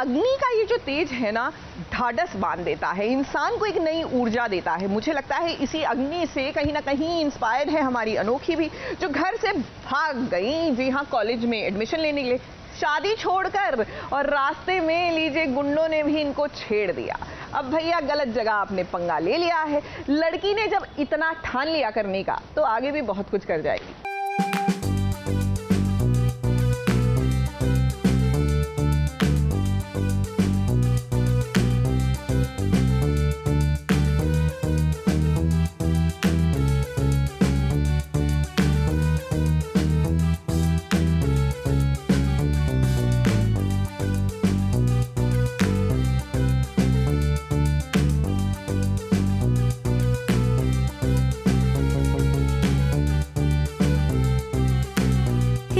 अग्नि का ये जो तेज है ना, ढाढ़स बांध देता है, इंसान को एक नई ऊर्जा देता है। मुझे लगता है इसी अग्नि से कहीं ना कहीं इंस्पायर्ड है हमारी अनोखी भी, जो घर से भाग गई, जी हाँ, कॉलेज में एडमिशन लेने के लिए, शादी छोड़कर, और रास्ते में लीजिए गुंडों ने भी इनको छेड़ दिया। अब भैया गलत जगह आपने पंगा ले लिया है। लड़की ने जब इतना ठान लिया करने का, तो आगे भी बहुत कुछ कर जाएगी।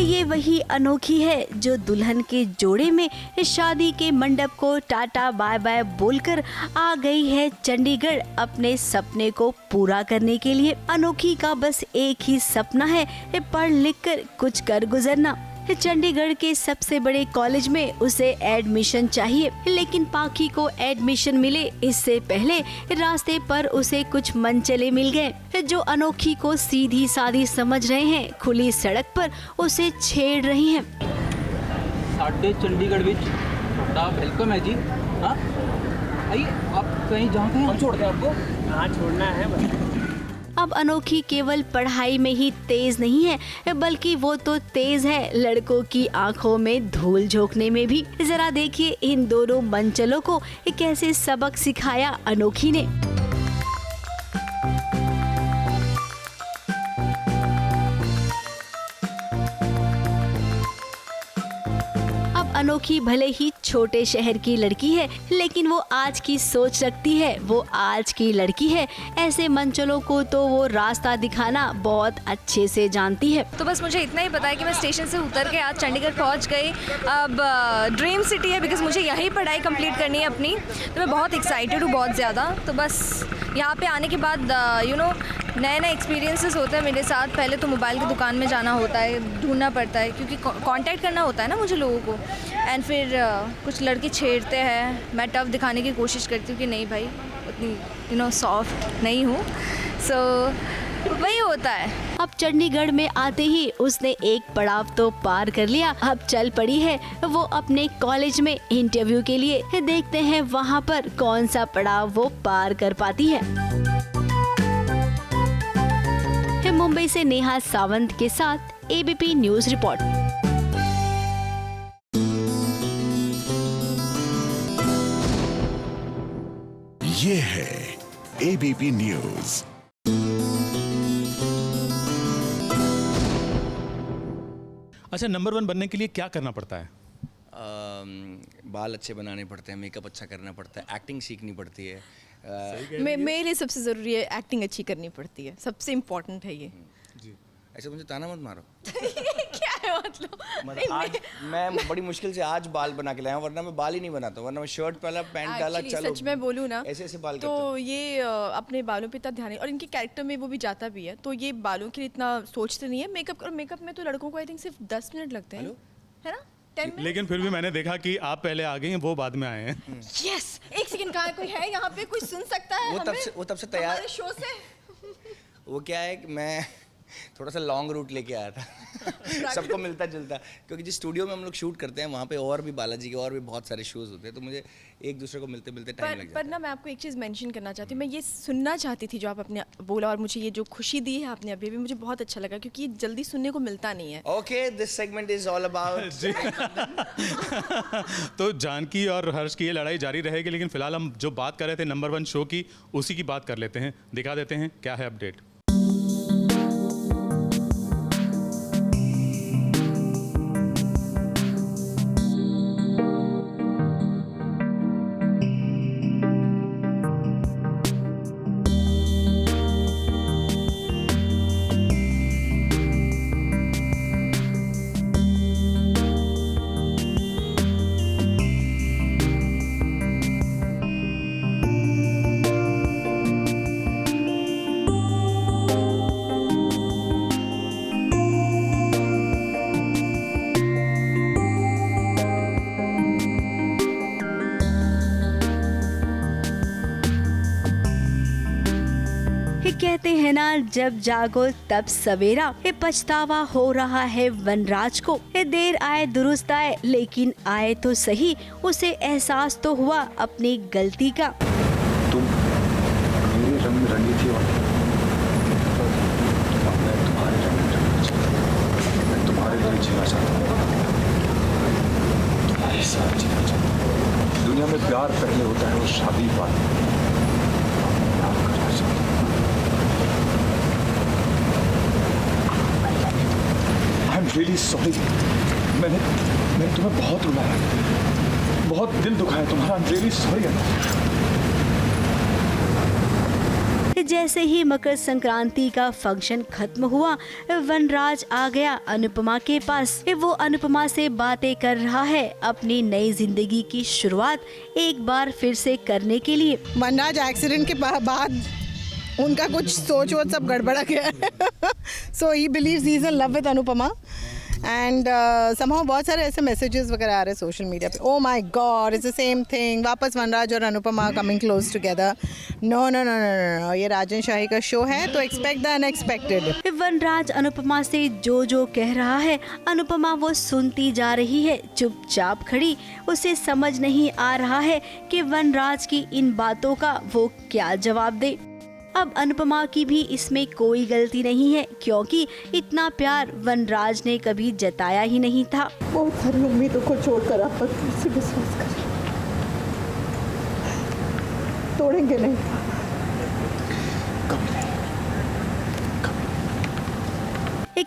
ये वही अनोखी है जो दुल्हन के जोड़े में शादी के मंडप को टाटा बाय बाय बोलकर आ गई है चंडीगढ़ अपने सपने को पूरा करने के लिए। अनोखी का बस एक ही सपना है, पढ़ लिख कर कुछ कर गुजरना। चंडीगढ़ के सबसे बड़े कॉलेज में उसे एडमिशन चाहिए, लेकिन पाखी को एडमिशन मिले इससे पहले रास्ते पर उसे कुछ मनचले मिल गए जो अनोखी को सीधी सादी समझ रहे हैं, खुली सड़क पर उसे छेड़ रही हैं। साढ़े चंडीगढ़ विच बड़ा वेलकम है जी। हाँ आइए, आप कहीं जाते हैं, हम छोड़ते हैं आपको। हाँ, छोड़ना है बस। अब अनोखी केवल पढ़ाई में ही तेज नहीं है, बल्कि वो तो तेज है लड़कों की आंखों में धूल झोंकने में भी। जरा देखिए इन दोनों मनचलों को कैसे सबक सिखाया अनोखी ने। अनोखी भले ही छोटे शहर की लड़की है, लेकिन वो आज की सोच रखती है, वो आज की लड़की है। ऐसे मंचलों को तो वो रास्ता दिखाना बहुत अच्छे से जानती है। तो बस मुझे इतना ही पता है कि मैं स्टेशन से उतर के आज चंडीगढ़ पहुंच गई। अब ड्रीम सिटी है, बिकॉज मुझे यहीं पढ़ाई कंप्लीट करनी है अपनी, तो मैं बहुत एक्साइटेड हूँ, बहुत ज़्यादा। तो बस यहाँ पे आने के बाद नए नए एक्सपीरियंसेस होते हैं मेरे साथ। पहले तो मोबाइल की दुकान में जाना होता है, ढूंढना पड़ता है, क्योंकि कांटेक्ट करना होता है ना मुझे लोगों को। एंड फिर कुछ लड़के छेड़ते हैं, मैं टफ दिखाने की कोशिश करती हूँ कि नहीं भाई, उतनी सॉफ्ट नहीं हूँ। सो वही होता है। अब चंडीगढ़ में आते ही उसने एक पड़ाव तो पार कर लिया, अब चल पड़ी है वो अपने कॉलेज में इंटरव्यू के लिए। देखते हैं वहाँ पर कौन सा पड़ाव वो पार कर पाती है। मुंबई से नेहा सावंत के साथ एबीपी न्यूज रिपोर्ट। ये है एबीपी न्यूज। अच्छा, नंबर 1 बनने के लिए क्या करना पड़ता है? बाल अच्छे बनाने पड़ते हैं, मेकअप अच्छा करना पड़ता है, एक्टिंग सीखनी पड़ती है। मेरे लिए सबसे ज़रूरी है एक्टिंग अच्छी करनी पड़ती है, सबसे इम्पोर्टेंट है ये। जी, ऐसे मुझे ताना मत मारो। क्या है मतलब आज मैं बड़ी मुश्किल से आज बाल बना के लाया हूं, वरना मैं बाल ही नहीं बनाता, वरना मैं शर्ट पहला, पैंट डाला, चलो। सच में बोलूँ ना, ऐसे ऐसे बाल तो ये अपने बालों पे इतना ध्यान है, और इनके कैरेक्टर में वो भी जाता भी है, तो ये बालों के लिए इतना सोचते नहीं है। मेकअप में तो लड़कों को आई थिंक सिर्फ 10 मिनट लगते हैं, है ना? लेकिन फिर भी मैंने देखा कि आप पहले आ गई हैं, वो बाद में आए हैं। यस, एक सेकंड, कहाँ कोई है यहाँ पे, कोई सुन सकता है? वो तब से तैयार हमारे शो से। वो क्या है कि मैं थोड़ा सा लॉन्ग रूट लेके आया था सबको मिलता जुलता, क्योंकि जिस स्टूडियो में हम लोग शूट करते हैं वहाँ पे और भी बालाजी के और भी बहुत सारे शोज होते हैं, तो मुझे एक दूसरे को मिलते मिलते टाइम लग जाता है। पर ना मैं आपको एक चीज़ मेंशन करना चाहती हूँ, मैं ये सुनना चाहती थी जो आप अपने बोला, और मुझे ये जो खुशी दी है आपने अभी भी, मुझे बहुत अच्छा लगा, क्योंकि ये जल्दी सुनने को मिलता नहीं है। Okay, this segment is all about. तो जानकी और हर्ष की ये लड़ाई जारी रहेगी, लेकिन फिलहाल हम जो बात कर रहे थे नंबर 1 शो की, उसी की बात कर लेते हैं, दिखा देते हैं क्या है अपडेट। हैं ना, जब जागो तब सवेरा। ये पछतावा हो रहा है वनराज को। ये देर आए दुरुस्त आए, लेकिन आए तो सही। उसे एहसास तो हुआ अपनी गलती का। तुम मेरे रंग में रंगी थी और मैं तुम्हारे रंग में रंगी थी। मैं तुम्हारे लिए जीना चाहता हूँ, तुम्हारे साथ जीना चाहता हूँ। दुनिया में प्यार पहले होता है और शादी बाद में। प्यार करना चाहता हूँ। I am really sorry. मैंने तुम्हें बहुत रुलाया, बहुत दिल दुखाया तुम्हारा। I am really sorry. जैसे ही मकर संक्रांति का फंक्शन खत्म हुआ, वनराज आ गया अनुपमा के पास। वो अनुपमा से बातें कर रहा है अपनी नई जिंदगी की शुरुआत एक बार फिर से करने के लिए। वनराज एक्सीडेंट के बाद उनका कुछ सोच वोच सब गड़बड़ा गया है। So he believes he is in love with Anupama and somehow बहुत सारे ऐसे मैसेजेस वगैरह आ रहे हैं सोशल मीडिया पे। Oh my god, it's the same thing. वापस वनराज और Anupama coming close together. No no no no no, ये राजन शाही का शो है तो expect the unexpected. Vanraj Anupama से जो कह रहा है, अनुपमा वो सुनती जा रही है चुपचाप खड़ी। उसे समझ नहीं आ रहा है कि वनराज की इन बातों का वो क्या जवाब दे। अब अनुपमा की भी इसमें कोई गलती नहीं है, क्योंकि इतना प्यार वनराज ने कभी जताया ही नहीं था। बहुत सारी उम्मीदों को छोड़कर आप पर फिर से विश्वास करें, तोड़ेंगे नहीं।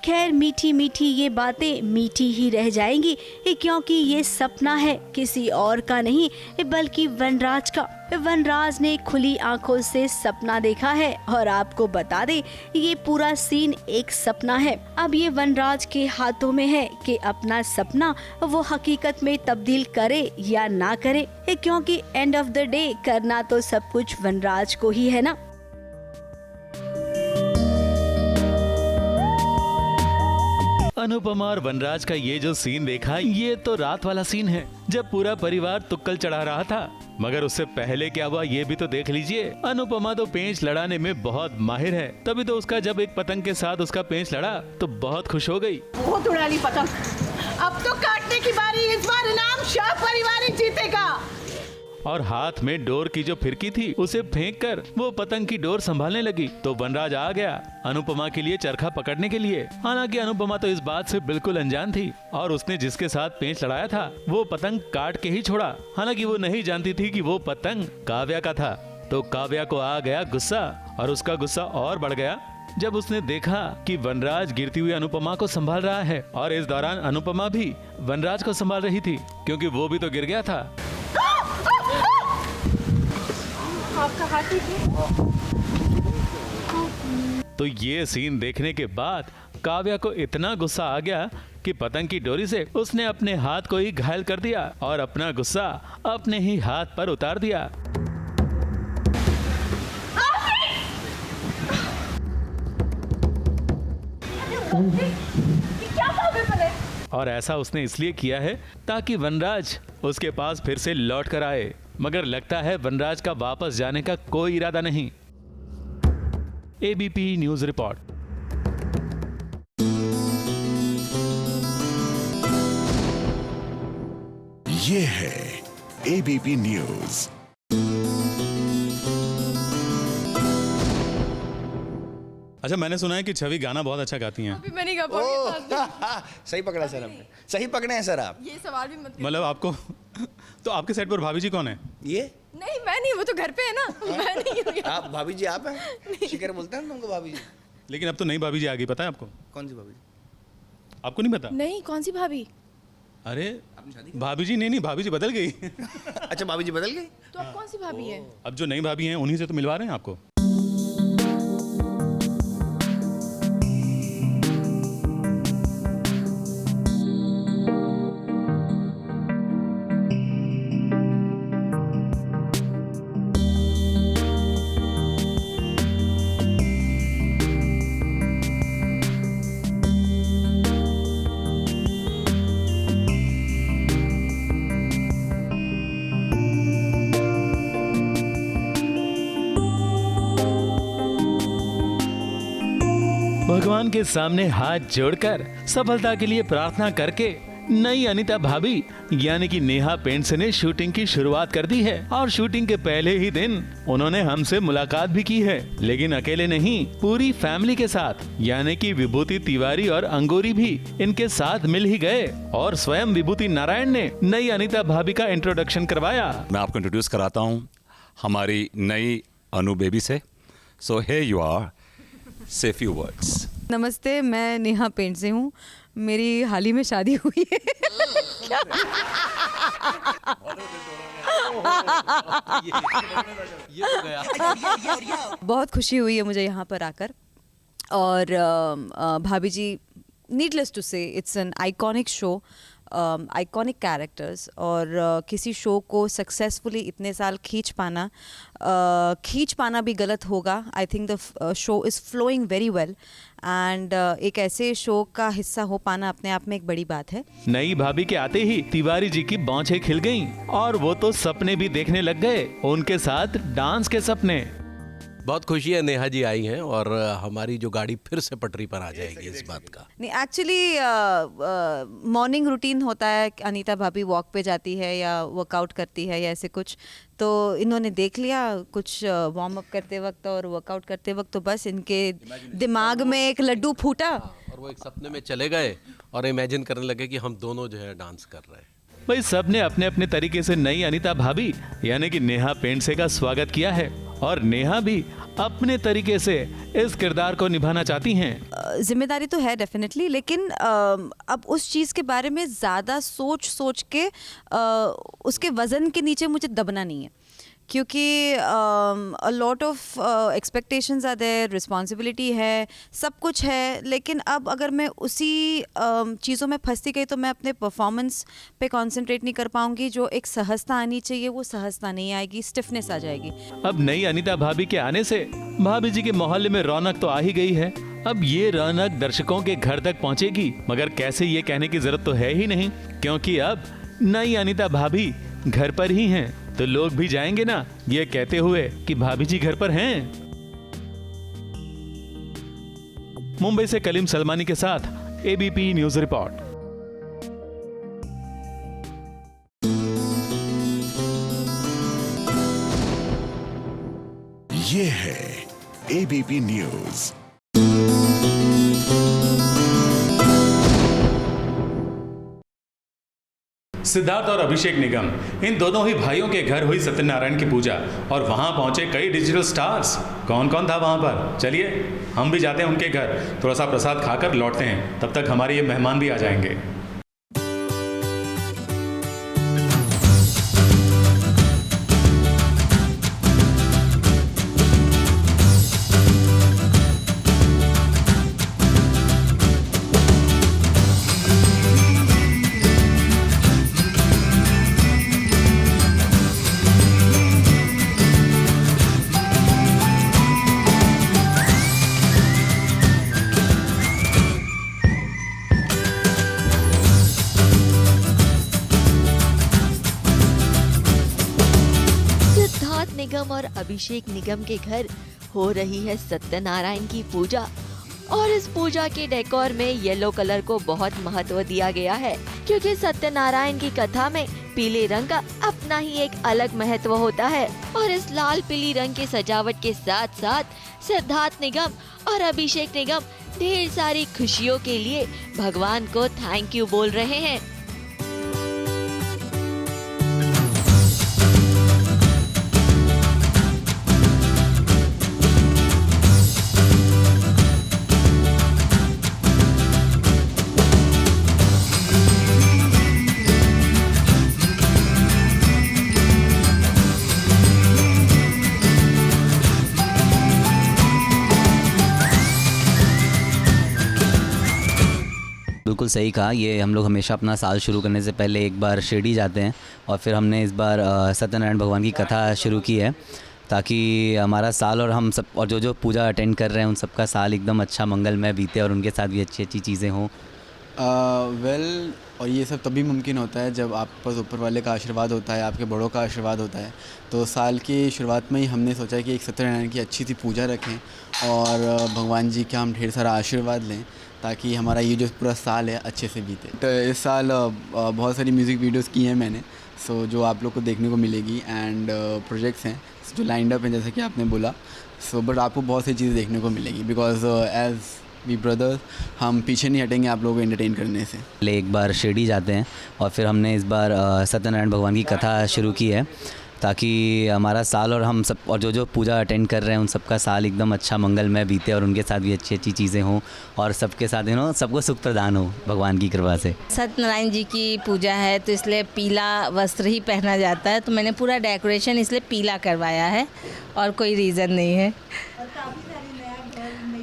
खैर, मीठी मीठी ये बातें मीठी ही रह जाएंगी, क्योंकि ये सपना है किसी और का नहीं बल्कि वनराज का। वनराज ने खुली आंखों से सपना देखा है और आपको बता दे, ये पूरा सीन एक सपना है। अब ये वनराज के हाथों में है कि अपना सपना वो हकीकत में तब्दील करे या ना करे, क्योंकि एंड ऑफ द डे करना तो सब कुछ वनराज को ही है ना। अनुपमा और वनराज का ये जो सीन देखा, ये तो रात वाला सीन है जब पूरा परिवार तुक्कल चढ़ा रहा था। मगर उससे पहले क्या हुआ ये भी तो देख लीजिए। अनुपमा तो पेंच लड़ाने में बहुत माहिर है, तभी तो उसका जब एक पतंग के साथ उसका पेंच लड़ा तो बहुत खुश हो गई। बहुत उड़ा ली पतंग, अब तो काटने की बारी। इस बार इनाम शाह परिवार ही जीतेगा। और हाथ में डोर की जो फिरकी थी उसे फेंक कर वो पतंग की डोर संभालने लगी तो वनराज आ गया अनुपमा के लिए चरखा पकड़ने के लिए। हालांकि अनुपमा तो इस बात से बिल्कुल अनजान थी और उसने जिसके साथ पेंच लड़ाया था वो पतंग काट के ही छोड़ा। हालांकि वो नहीं जानती थी कि वो पतंग काव्या का था। तो काव्या को आ गया गुस्सा और उसका गुस्सा और बढ़ गया जब उसने देखा कि वनराज गिरती हुई अनुपमा को संभाल रहा है और इस दौरान अनुपमा भी वनराज को संभाल रही थी, क्योंकि वो भी तो गिर गया था। आपका हाथ ठीक है? तो ये सीन देखने के बाद काव्या को इतना गुस्सा आ गया कि पतंग की डोरी से उसने अपने हाथ को ही घायल कर दिया और अपना गुस्सा अपने ही हाथ पर उतार दिया। और ऐसा उसने इसलिए किया है ताकि वनराज उसके पास फिर से लौट कर आए। मगर लगता है वनराज का वापस जाने का कोई इरादा नहीं। ABP news report. ये है एबीपी न्यूज। अच्छा, मैंने सुना है कि छवि गाना बहुत अच्छा गाती हैं। अभी मैं नहीं गा पाऊंगी। सही पकड़ा सर आपने, सही पकड़े हैं सर आप। ये सवाल भी मत मतलब आपको तो आपके सेट पर भाभी जी कौन है? ये नहीं, मैं नहीं, वो तो घर पे है ना। मैं नहीं हूँ। आप भाभी जी आप हैं? शिखर बोलते हैं तुमको भाभी जी। लेकिन अब तो नई भाभी जी आ गई, पता है आपको? कौन सी भाभी जी? आपको नहीं पता? नहीं, कौन सी भाभी? अरे भाभी जी नहीं, भाभी जी बदल गई। अच्छा, भाभी जी बदल गई? तो अब कौन सी भाभी है? अब जो नई भाभी हैं उन्हीं से तो मिलवा रहे हैं आपको। भगवान के सामने हाथ जोड़कर सफलता के लिए प्रार्थना करके नई अनीता भाभी यानी कि नेहा पेंट्स ने शूटिंग की शुरुआत कर दी है और शूटिंग के पहले ही दिन उन्होंने हमसे मुलाकात भी की है, लेकिन अकेले नहीं, पूरी फैमिली के साथ, यानी कि विभूति तिवारी और अंगूरी भी इनके साथ मिल ही गए और स्वयं विभूति नारायण ने नई अनीता भाभी का इंट्रोडक्शन करवाया। मैं आपको इंट्रोड्यूस कराता हूँ हमारी नई अनु बेबी से। सो हियर यू आर, से फ्यू वर्ड्स। नमस्ते, मैं नेहा पेंट से हूँ। मेरी हाल ही में शादी हुई है। बहुत खुशी हुई है मुझे यहाँ पर आकर और भाभी जी, नीडलेस टू से it's an iconic show, iconic characters और किसी शो को सक्सेसफुली इतने साल खींच पाना भी गलत होगा। I think the show is flowing very well and एक ऐसे शो का हिस्सा हो पाना अपने आप में एक बड़ी बात है। नई भाभी के आते ही तिवारी जी की बाँछें खिल गईं और वो तो सपने भी देखने लग गए, उनके साथ डांस के सपने। बहुत खुशी है नेहा जी आई हैं और हमारी जो गाड़ी फिर से पटरी पर आ जाएगी इस बात का। नहीं, एक्चुअली मॉर्निंग रूटीन होता है, अनीता भाभी वॉक पे जाती है या वर्कआउट करती है या ऐसे कुछ, तो इन्होंने देख लिया कुछ वार्म अप करते वक्त और वर्कआउट करते वक्त, तो बस इनके दिमाग में एक लड्डू फूटा और वो एक सपने में चले गए और इमेजिन करने लगे कि हम दोनों जो है डांस कर रहे हैं। भाई सबने अपने अपने तरीके से नई अनीता भाभी यानी कि नेहा पेंट्से का स्वागत किया है और नेहा भी अपने तरीके से इस किरदार को निभाना चाहती हैं। जिम्मेदारी तो है डेफिनेटली, लेकिन अब उस चीज़ के बारे में ज़्यादा सोच के उसके वज़न के नीचे मुझे दबना नहीं है, क्योंकि a lot of expectations are there, responsibility है, सब कुछ है, लेकिन अब अगर मैं उसी चीज़ों में फंसती गई तो मैं अपने परफॉर्मेंस पे कंसंट्रेट नहीं कर पाऊंगी। जो एक सहजता आनी चाहिए वो सहजता नहीं आएगी, स्टिफनेस आ जाएगी। अब नई अनीता भाभी के आने से भाभी जी के मोहल्ले में रौनक तो आ ही गई है। अब ये रौनक दर्शकों के घर तक पहुंचेगी, मगर कैसे ये कहने की जरूरत तो है ही नहीं, क्योंकि अब नई अनीता भाभी घर पर ही हैं, तो लोग भी जाएंगे ना ये कहते हुए कि भाभी जी घर पर हैं। मुंबई से कलीम सलमानी के साथ एबीपी न्यूज रिपोर्ट। ये है एबीपी न्यूज। सिद्धार्थ और अभिषेक निगम, इन दोनों ही भाइयों के घर हुई सत्यनारायण की पूजा और वहां पहुंचे कई डिजिटल स्टार्स। कौन कौन था वहां पर, चलिए हम भी जाते हैं उनके घर, थोड़ा सा प्रसाद खाकर लौटते हैं, तब तक हमारे ये मेहमान भी आ जाएंगे। निगम और अभिषेक निगम के घर हो रही है सत्यनारायण की पूजा और इस पूजा के डेकोर में येलो कलर को बहुत महत्व दिया गया है, क्योंकि सत्यनारायण की कथा में पीले रंग का अपना ही एक अलग महत्व होता है। और इस लाल पीली रंग की सजावट के साथ साथ सिद्धार्थ निगम और अभिषेक निगम ढेर सारी खुशियों के लिए भगवान को थैंक यू बोल रहे हैं। बिल्कुल सही कहा, ये हम लोग हमेशा अपना साल शुरू करने से पहले एक बार शिरडी जाते हैं और फिर हमने इस बार सत्यनारायण भगवान की कथा शुरू की है, ताकि हमारा साल और हम सब और जो पूजा अटेंड कर रहे हैं उन सबका साल एकदम अच्छा मंगलमय बीते और उनके साथ भी अच्छी अच्छी चीज़ें हों। वेल और ये सब तभी मुमकिन होता है जब आप पास ऊपर वाले का आशीर्वाद होता है, आपके बड़ों का आशीर्वाद होता है। तो साल की शुरुआत में ही हमने सोचा कि एक सत्यनारायण की अच्छी सी पूजा रखें और भगवान जी का हम ढेर सारा आशीर्वाद लें ताकि हमारा ये जो पूरा साल है अच्छे से बीते। तो इस साल बहुत सारी म्यूज़िक वीडियोस की हैं मैंने, सो जो आप लोग को देखने को मिलेगी एंड प्रोजेक्ट्स हैं जो लाइंड अप हैं जैसे कि आपने बोला। सो बट आपको बहुत सी चीज़ें देखने को मिलेगी बिकॉज एज वी ब्रदर्स हम पीछे नहीं हटेंगे आप लोगों को एंटरटेन करने से। पहले एक बार शिरडी जाते हैं और फिर हमने इस बार सत्यनारायण भगवान की कथा शुरू की है ताकि हमारा साल और हम सब और जो पूजा अटेंड कर रहे हैं उन सबका साल एकदम अच्छा मंगलमय बीते और उनके साथ भी अच्छी अच्छी चीज़ें हों और सबके साथ सबको सुख प्रदान हो भगवान की कृपा से। सत्यनारायण जी की पूजा है तो इसलिए पीला वस्त्र ही पहना जाता है, तो मैंने पूरा डेकोरेशन इसलिए पीला करवाया है और कोई रीज़न नहीं है।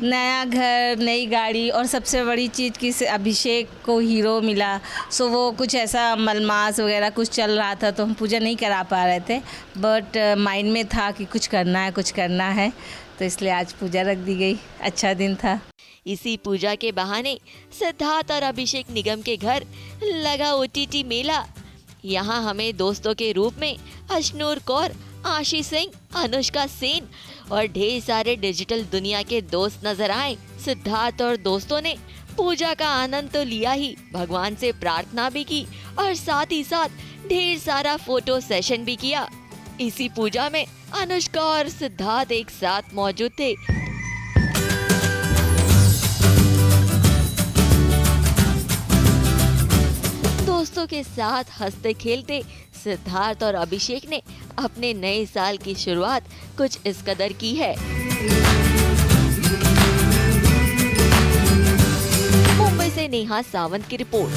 नया घर, नई गाड़ी और सबसे बड़ी चीज़ कि अभिषेक को हीरो मिला, सो वो कुछ ऐसा मलमास वगैरह कुछ चल रहा था तो हम पूजा नहीं करा पा रहे थे, बट माइंड में था कि कुछ करना है तो इसलिए आज पूजा रख दी गई। अच्छा दिन था। इसी पूजा के बहाने सिद्धार्थ और अभिषेक निगम के घर लगा OTT मेला। यहाँ हमें दोस्तों के रूप में अशनूर कौर, आशीष सिंह, अनुष्का सेन और ढेर सारे डिजिटल दुनिया के दोस्त नजर आए। सिद्धार्थ और दोस्तों ने पूजा का आनंद तो लिया ही, भगवान से प्रार्थना भी की और साथ ही साथ ढेर सारा फोटो सेशन भी किया। इसी पूजा में अनुष्का और सिद्धार्थ एक साथ मौजूद थे। दोस्तों के साथ हंसते खेलते सिद्धार्थ और अभिषेक ने अपने नए साल की शुरुआत कुछ इस कदर की है। मुंबई से नेहा सावंत की रिपोर्ट।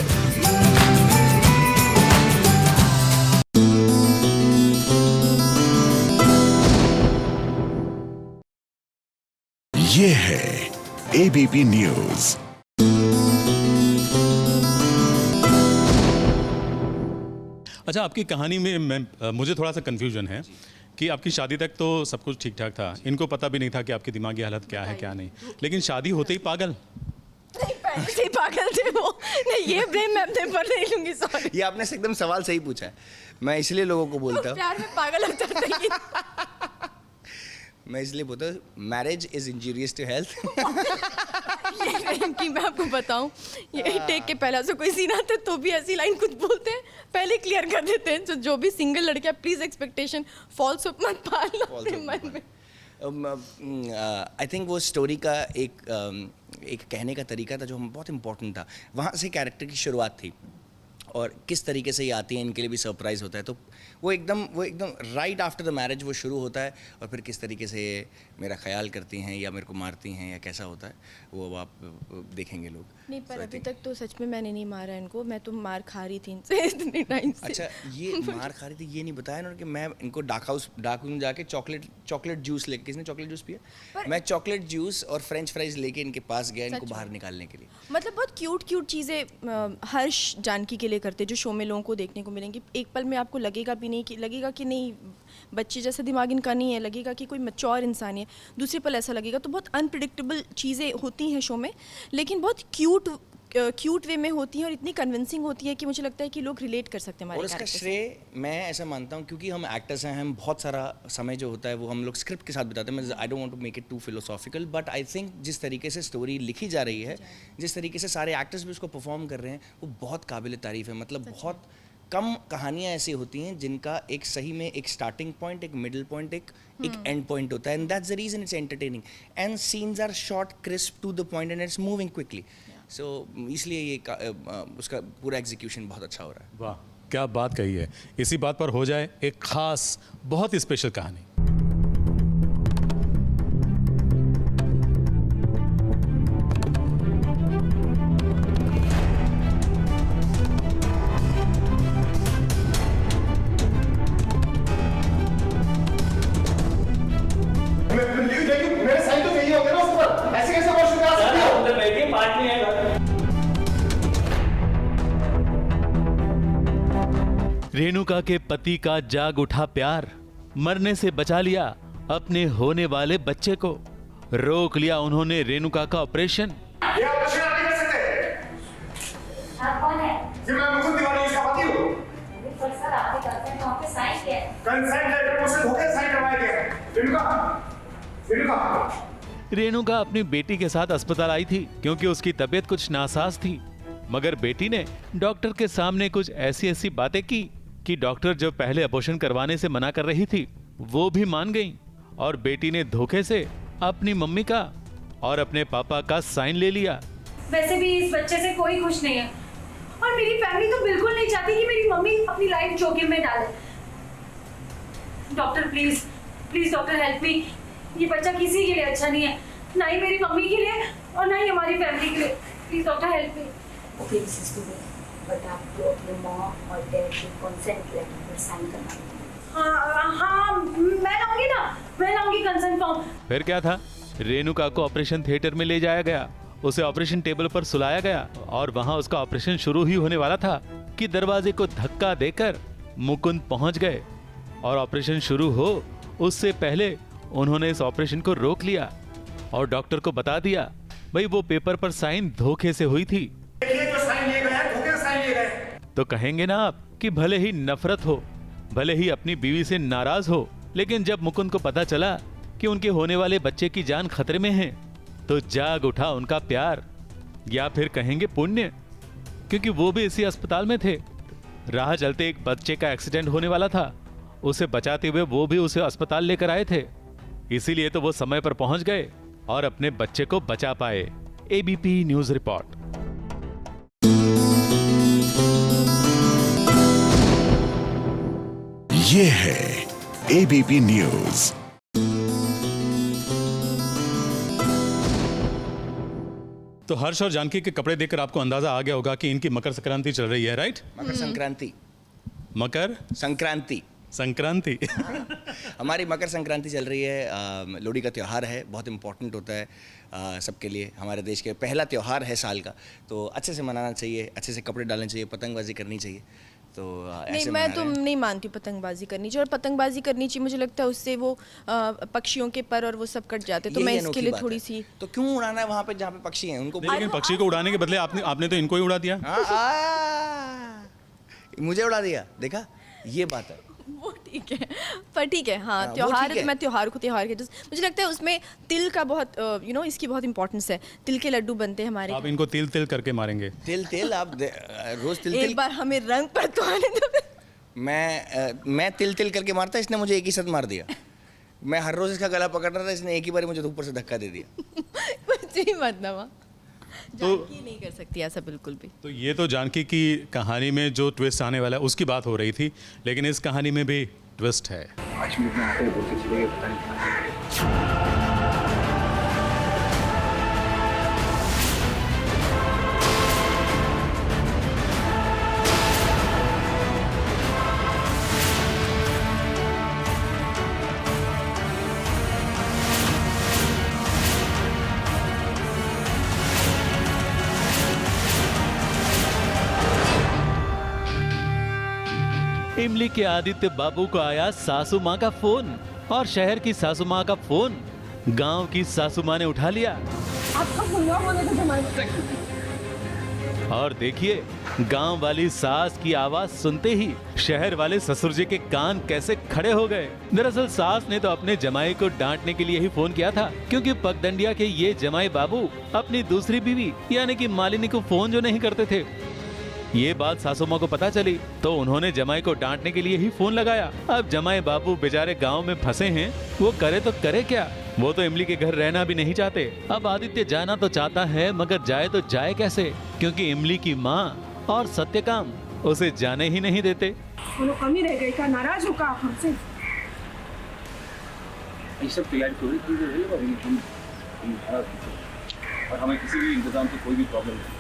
ये है ABP न्यूज़। अच्छा, आपकी कहानी में मुझे थोड़ा सा कंफ्यूजन है कि आपकी शादी तक तो सब कुछ ठीक ठाक था, इनको पता भी नहीं था कि आपकी दिमागी हालत क्या है क्या नहीं, लेकिन शादी होते ही पागल। नहीं, पहले से ही पागल थे वो। नहीं, ये ब्लेम मैं अपने पर नहीं लूंगी, सॉरी। ये आपने एकदम सवाल सही पूछा है, मैं इसलिए लोगों को बोलता हूँ प्यार में पागल लगता था। मैं इसलिए बोलता हूँ marriage is injurious to health. ये नहीं कि मैं आपको बताऊं, ये टेक के पहला से कोई सीन आता है तो भी ऐसी लाइन कुछ बोलते हैं, पहले क्लियर कर देते हैं। जो भी सिंगल लड़कियां प्लीज एक्सपेक्टेशन फॉल्स अप मत पालना अपने मन में। आई थिंक वो स्टोरी का एक कहने का तरीका था जो हम बहुत इम्पोर्टेंट था। वहाँ से कैरेक्टर की शुरुआत थी और किस तरीके से ये आती हैं इनके लिए भी सरप्राइज़ होता है। तो वो एकदम राइट आफ्टर द मैरिज वो शुरू होता है और फिर किस तरीके से मेरा ख्याल करती हैं या मेरे को मारती हैं या कैसा होता है वो आप देखेंगे लोग। नहीं, पर अभी तक तो सच में मैंने नहीं मारा इनको, मैं तो मार खा रही थी इनसे इतने टाइम से। अच्छा, ये मार खा रही थी ये नहीं बताया ना कि मैं इनको डाकू में जाके चॉकलेट जूस लेके, किसने चॉकलेट जूस पिया? मैं चॉकलेट जूस और फ्रेंच फ्राइज लेके इनके पास गया इनको बाहर निकालने के लिए। मतलब बहुत क्यूट चीज़ें हर्ष जानकी के लिए करते जो शो में लोगों को देखने को मिलेंगी। एक पल में आपको लगेगा कि नहीं बच्चे जैसा दिमाग इनका नहीं है, लगेगा कि कोई मैच्योर इंसान है, दूसरे पल ऐसा लगेगा। तो बहुत अनप्रिडिक्टेबल चीज़ें होती हैं शो में, लेकिन बहुत क्यूट वे में होती हैं और इतनी कन्विंसिंग होती है कि मुझे लगता है कि लोग रिलेट कर सकते हैं हमारे। और इसका श्रेय मैं ऐसा मानता हूँ क्योंकि हम एक्टर्स हैं, हम बहुत सारा समय जो होता है वो हम लोग स्क्रिप्ट के साथ बिताते हैं। I don't want to make it too philosophical, but I think जिस तरीके से स्टोरी लिखी जा रही है, जिस तरीके से सारे एक्टर्स भी उसको परफॉर्म कर रहे हैं, वो बहुत काबिल तारीफ है। मतलब बहुत कम कहानियाँ ऐसी होती हैं जिनका एक सही में एक स्टार्टिंग पॉइंट, एक मिडिल पॉइंट, एक एंड पॉइंट होता है, and that's the reason it's entertaining and scenes are short, crisp, to the point and it's moving quickly. So इसलिए ये उसका पूरा एग्जीक्यूशन बहुत अच्छा हो रहा है। वाह, क्या बात कही है। इसी बात पर हो जाए एक खास बहुत ही स्पेशल कहानी। रेणुका के पति का जाग उठा प्यार, मरने से बचा लिया अपने होने वाले बच्चे को, रोक लिया उन्होंने रेणुका का ऑपरेशन। ये ऑपरेशन आप नहीं कर सकते। आप कौन है? जी मैं मुकुंद तिवारी इसका पति हूँ। पर सर आपने कंसेंट फॉर्म पे साइन किया है। कंसेंट लेटर मुझसे धोखे साइन करवाए गए। रेणुका अपनी बेटी के साथ अस्पताल आई थी क्योंकि उसकी तबीयत कुछ नासाज थी, मगर बेटी ने डॉक्टर के सामने कुछ ऐसी बातें की कि डॉक्टर जो पहले अबॉर्शन करवाने से मना कर रही थी वो भी मान गई और बेटी ने धोखे से अपनी मम्मी का और अपने पापा का साइन ले लिया। वैसे भी इस बच्चे से कोई खुश नहीं है और मेरी फैमिली तो बिल्कुल नहीं चाहती कि मेरी मम्मी अपनी लाइफ जोखिम में डाले। Doctor please please doctor help me. ये बच्चा किसी के लिए अच्छा नहीं है, ना ही मेरी मम्मी के लिए और ना ही हमारी फैमिली के लिए। Please doctor help me. Okay sister, but आपको अपने मॉम और डैड के कंसेंट लेटर पर साइन करना है। हाँ मैं लाऊंगी ना, मैं लाऊंगी कंसेंट फॉर्म। फिर क्या था, रेणुका को ऑपरेशन थिएटर में ले जाया गया, उसे ऑपरेशन टेबल पर सुलाया गया और वहां उसका ऑपरेशन शुरू ही होने वाला था कि दरवाजे को धक्का देकर मुकुंद पहुंच गए और ऑपरेशन शुरू हो उससे पहले उन्होंने इस ऑपरेशन को रोक लिया और डॉक्टर को बता दिया भाई वो पेपर पर साइन धोखे से हुई थी। जो साइन लिए गए धोखे से साइन लिए गए। तो कहेंगे ना आप कि भले ही नफरत हो, भले ही अपनी बीवी से नाराज हो, लेकिन जब मुकुंद को पता चला कि उनके होने वाले बच्चे की जान खतरे में है तो जाग उठा उनका प्यार, या फिर कहेंगे पुण्य, क्योंकि वो भी इसी अस्पताल में थे। राह चलते एक बच्चे का एक्सीडेंट होने वाला था, उसे बचाते हुए वो भी उसे अस्पताल लेकर आए थे, इसीलिए तो वो समय पर पहुंच गए और अपने बच्चे को बचा पाए। ABP news report. ये है एबीपी न्यूज। तो हर्ष और जानकी के कपड़े देखकर आपको अंदाजा आ गया होगा कि इनकी मकर संक्रांति चल रही है, राइट? मकर संक्रांति। मकर संक्रांति संक्रांति हमारी मकर संक्रांति चल रही है। लोहड़ी का त्यौहार है, बहुत इम्पोर्टेंट होता है सबके लिए, हमारे देश के पहला त्यौहार है साल का, तो अच्छे से मनाना चाहिए, अच्छे से कपड़े डालने चाहिए, पतंगबाजी करनी चाहिए। तो नहीं, मैं तो नहीं मानती पतंगबाजी करनी चाहिए, और पतंगबाजी करनी चाहिए मुझे लगता है उससे वो पक्षियों के पर और वो सब कट जाते, तो मैं इसके लिए थोड़ी सी। तो क्यों उड़ाना है वहाँ पे जहाँ पे पक्षी हैं उनको? लेकिन पक्षी को उड़ाने के बदले आपने तो इनको ही उड़ा दिया। मुझे उड़ा दिया, देखा, ये बात है। वो ठीक है, पर ठीक है, हाँ त्योहार है तो मैं त्योहार को त्योहार के मुझे लगता है उसमें तिल का बहुत इसकी बहुत इंपॉर्टेंस है। तिल के लड्डू बनते हैं हमारे। आप इनको तिल तिल करके मारेंगे। तिल आप रोज तिल एक बार हमें रंग पर तो आने दो। मैं तिल तिल करके मारता, इसने मुझे एक ही साथ मार दिया। मैं हर रोज इसका गला पकड़ रहा था, इसने एक ही बार मुझे ऊपर से धक्का दे दिया। कुछ ही मतलब जानकी नहीं कर सकती ऐसा बिल्कुल भी। तो ये तो जानकी की कहानी में जो ट्विस्ट आने वाला है उसकी बात हो रही थी, लेकिन इस कहानी में भी ट्विस्ट है। आज मैं यहाँ पे बोल के चले गए, पता नहीं। इमली के आदित्य बाबू को आया सासू माँ का फोन, और शहर की सासू माँ का फोन गांव की सासू माँ ने उठा लिया। और देखिए, गांव वाली सास की आवाज सुनते ही शहर वाले ससुर जी के कान कैसे खड़े हो गए। दरअसल सास ने तो अपने जमाई को डांटने के लिए ही फोन किया था, क्योंकि पगडंडिया के ये जमाई बाबू अपनी दूसरी बीवी यानी कि मालिनी को फोन जो नहीं करते थे। ये बात सासू माँ को पता चली तो उन्होंने जमाई को डांटने के लिए ही फोन लगाया। अब जमाई बाबू बेचारे गांव में फंसे हैं, वो करे तो करे क्या, वो तो इमली के घर रहना भी नहीं चाहते। अब आदित्य जाना तो चाहता है, मगर जाए तो जाए कैसे, क्योंकि इमली की माँ और सत्यकाम उसे जाने ही नहीं देते। कमी रह गई का, नाराज होगा आप हमसे? ये सब तैयारी पूरी की गई है और हमें किसी भी इंतजाम की कोई भी प्रॉब्लम नहीं।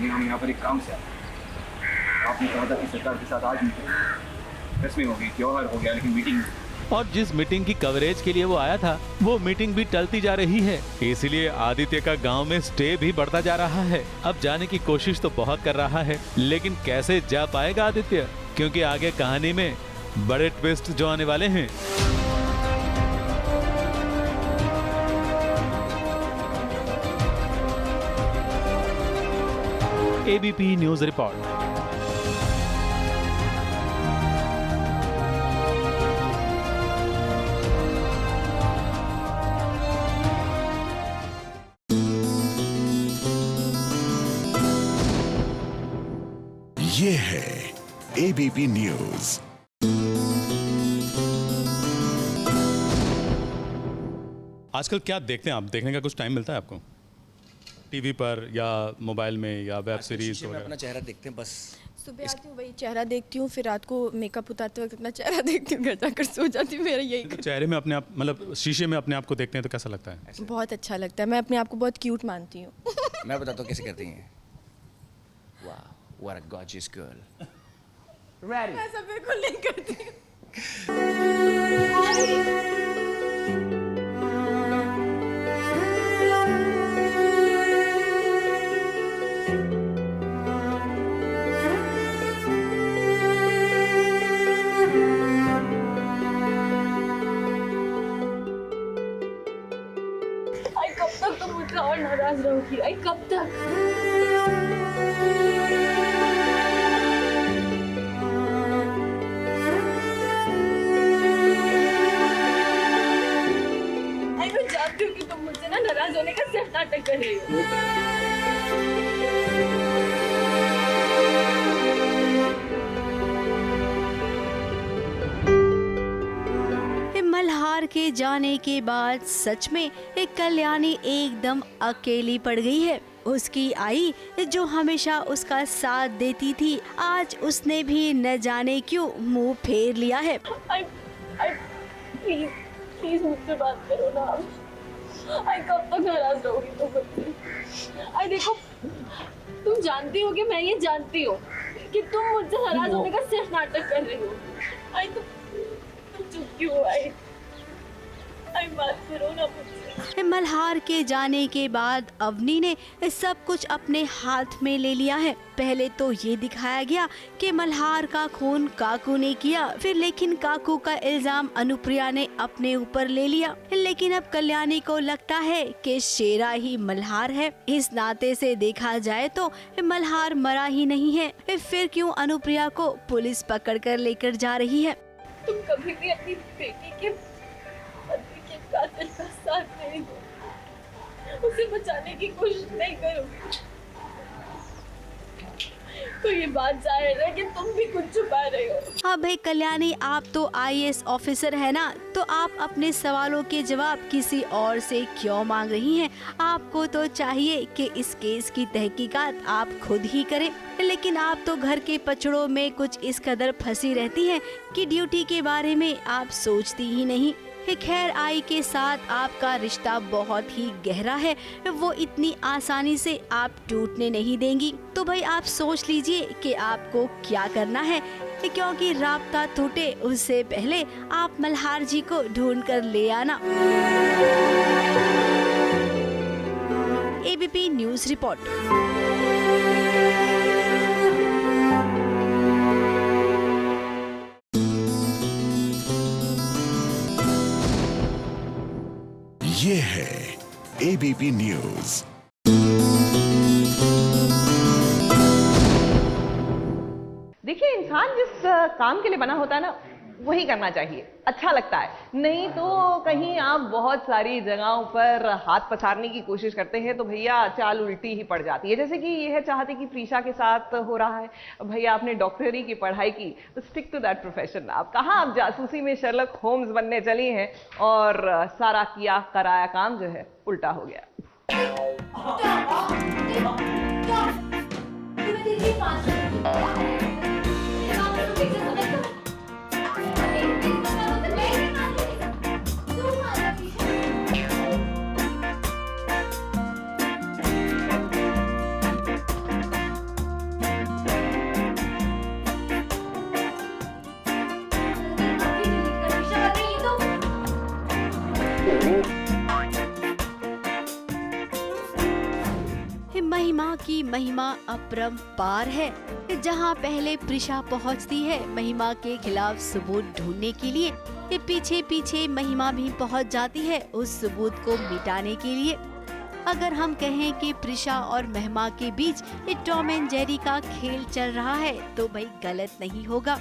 हम यहाँ पर एक काम से आए। आपने कहा था कि सरकार के साथ आज मीटिंग रस्मी हो गई, त्योहार हो गया, लेकिन मीटिंग, और जिस मीटिंग की कवरेज के लिए वो आया था वो मीटिंग भी टलती जा रही है, इसलिए आदित्य का गांव में स्टे भी बढ़ता जा रहा है। अब जाने की कोशिश तो बहुत कर रहा है, लेकिन कैसे जा पाएगा आदित्य, क्योंकि आगे कहानी में बड़े ट्विस्ट जो आने वाले हैं। ABP news report. ये है एबीपी न्यूज। आजकल क्या देखते हैं आप? देखने का कुछ टाइम मिलता है आपको टीवी पर या मोबाइल में या वेब सीरीज? में अपना चेहरा देखते हैं बस। सुबह आती हूँ वही चेहरा देखती हूँ, फिर रात को मेकअप उतारते वक्त अपना चेहरा देखती हूँ, घर जाकर सो जाती हूँ। मेरा यही तो चेहरे में अपने आप, मतलब शीशे में अपने आप को देखते हैं तो कैसा लगता है? बहुत अच्छा लगता है। मैं अपने आप को बहुत क्यूट मानती हूँ। मैं बताता हूँ कैसे करती हैं। वाह, what a gorgeous girl. Ready. ऐसा बिल्कुल नहीं करती। आई कब तक तुम मुझसे और नाराज रहोगी? आई कब तक? आई मैं जानती हूँ कि तुम मुझसे ना नाराज होने का सिर्फ नाटक कर रही हो। मल्हार के जाने के बाद सच में एक कल्याणी एकदम अकेली पड़ गई है। उसकी आई जो हमेशा उसका साथ देती थी, आज उसने भी न जाने क्यों मुंह फेर लिया है। प्लीज मुझसे बात करो ना। आई कब तक नाराज रहोगी तुम मुझसे? आई देखो, तुम जानती हो कि मैं ये जानती हूँ कि तुम मुझसे नाराज होने का सिर्फ नाटक कर रही हो। आई तुम चुप क्यों? आई बात करो ना मुझसे। मल्हार के जाने के बाद अवनी ने सब कुछ अपने हाथ में ले लिया है। पहले तो ये दिखाया गया कि मल्हार का खून काकू ने किया, फिर लेकिन काकू का इल्जाम अनुप्रिया ने अपने ऊपर ले लिया। लेकिन अब कल्याणी को लगता है कि शेरा ही मल्हार है। इस नाते से देखा जाए तो मल्हार मरा ही नहीं है, फिर क्यों अनुप्रिया को पुलिस पकड़ कर लेकर जा रही है? तुम कभी भी अपनी बेटी के कातिल का साथ नहीं दो, उसे बचाने की कोशिश नहीं करोगे तो ये बात जाहिर है कि तुम भी कुछ छुपा रहे हो। अब भाई कल्याणी, आप तो आईएएस ऑफिसर है ना, तो आप अपने सवालों के जवाब किसी और से क्यों मांग रही हैं? आपको तो चाहिए कि इस केस की तहकीकात आप खुद ही करें, लेकिन आप तो घर के पचड़ों में कुछ इस कदर फंसी रहती हैं कि ड्यूटी के बारे में आप सोचती ही नहीं। खैर, आई के साथ आपका रिश्ता बहुत ही गहरा है, वो इतनी आसानी से आप टूटने नहीं देंगी। तो भाई आप सोच लीजिए कि आपको क्या करना है, क्योंकि राब्ता टूटे उससे पहले आप मल्हार जी को ढूंढ कर ले आना। ABP news report. ये है एबीपी न्यूज। देखिए, इंसान जिस काम के लिए बना होता है ना, वही करना चाहिए, अच्छा लगता है। नहीं तो कहीं आप बहुत सारी जगहों पर हाथ पसारने की कोशिश करते हैं तो भैया चाल उल्टी ही पड़ जाती है। जैसे कि यह चाहते कि प्रीशा के साथ हो रहा है। भैया आपने डॉक्टरी की पढ़ाई की तो स्टिक टू दैट प्रोफेशन। आप कहाँ आप जासूसी में शर्लक होम्स बनने चली हैं और सारा किया कराया काम जो है उल्टा हो गया। महिमा की महिमा अपरंपार है। जहां पहले प्रिशा पहुंचती है महिमा के खिलाफ सबूत ढूंढने के लिए, पीछे पीछे महिमा भी पहुंच जाती है उस सबूत को मिटाने के लिए। अगर हम कहें कि प्रिशा और महिमा के बीच टॉम एंड जेरी का खेल चल रहा है तो भाई गलत नहीं होगा।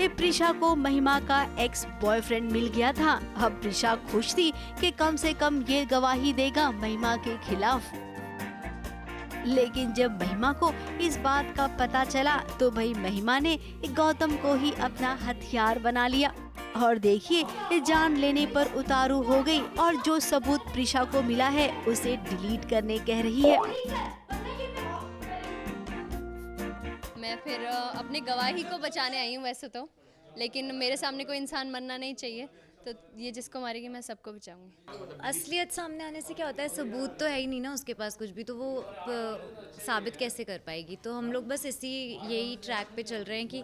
प्रिशा को महिमा का एक्स बॉयफ्रेंड मिल गया था। अब प्रिशा खुश थी कि कम से कम ये गवाही देगा महिमा के खिलाफ। लेकिन जब महिमा को इस बात का पता चला तो भाई महिमा ने गौतम को ही अपना हथियार बना लिया और देखिए जान लेने पर उतारू हो गई और जो सबूत प्रिशा को मिला है उसे डिलीट करने कह रही है। मैं फिर अपने गवाही को बचाने आई हूँ वैसे तो, लेकिन मेरे सामने कोई इंसान मरना नहीं चाहिए, तो ये जिसको मारेगी मैं सबको बचाऊंगी। असलियत सामने आने से क्या होता है, सबूत तो है ही नहीं ना उसके पास कुछ भी, तो वो साबित कैसे कर पाएगी। तो हम लोग बस यही ट्रैक पे चल रहे हैं कि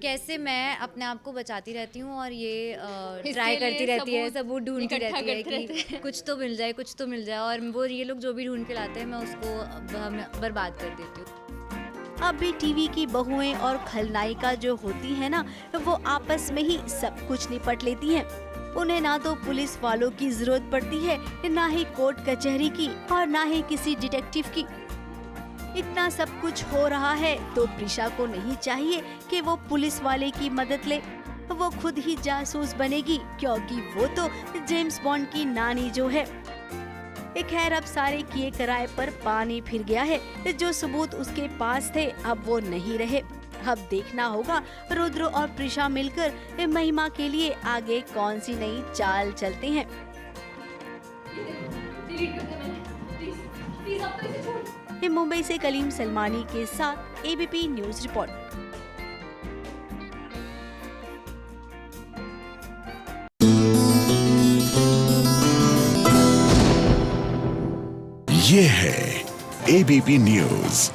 कैसे मैं अपने आप को बचाती रहती हूँ और ये ट्राई करती रहती है, सबूत ढूंढती रहती है कि कुछ तो मिल जाए, कुछ तो मिल जाए। और वो ये लोग जो भी ढूंढ के लाते हैं मैं उसको बर्बाद कर देती हूँ। अब भी टीवी की बहुएं और खलनायिका जो होती है ना, वो आपस में ही सब कुछ निपट लेती हैं। उन्हें ना तो पुलिस वालों की जरूरत पड़ती है, ना ही कोर्ट कचहरी की और ना ही किसी डिटेक्टिव की। इतना सब कुछ हो रहा है तो प्रिशा को नहीं चाहिए कि वो पुलिस वाले की मदद ले। वो खुद ही जासूस बनेगी क्योंकि वो तो जेम्स बॉन्ड की नानी जो है। खैर अब सारे किए कराए पर पानी फिर गया है। जो सबूत उसके पास थे अब वो नहीं रहे। अब देखना होगा रुद्र और प्रिशा मिलकर महिमा के लिए आगे कौन सी नई चाल चलते हैं। मुंबई से कलीम सलमानी के साथ एबीपी न्यूज रिपोर्ट। ये है एबीपी न्यूज।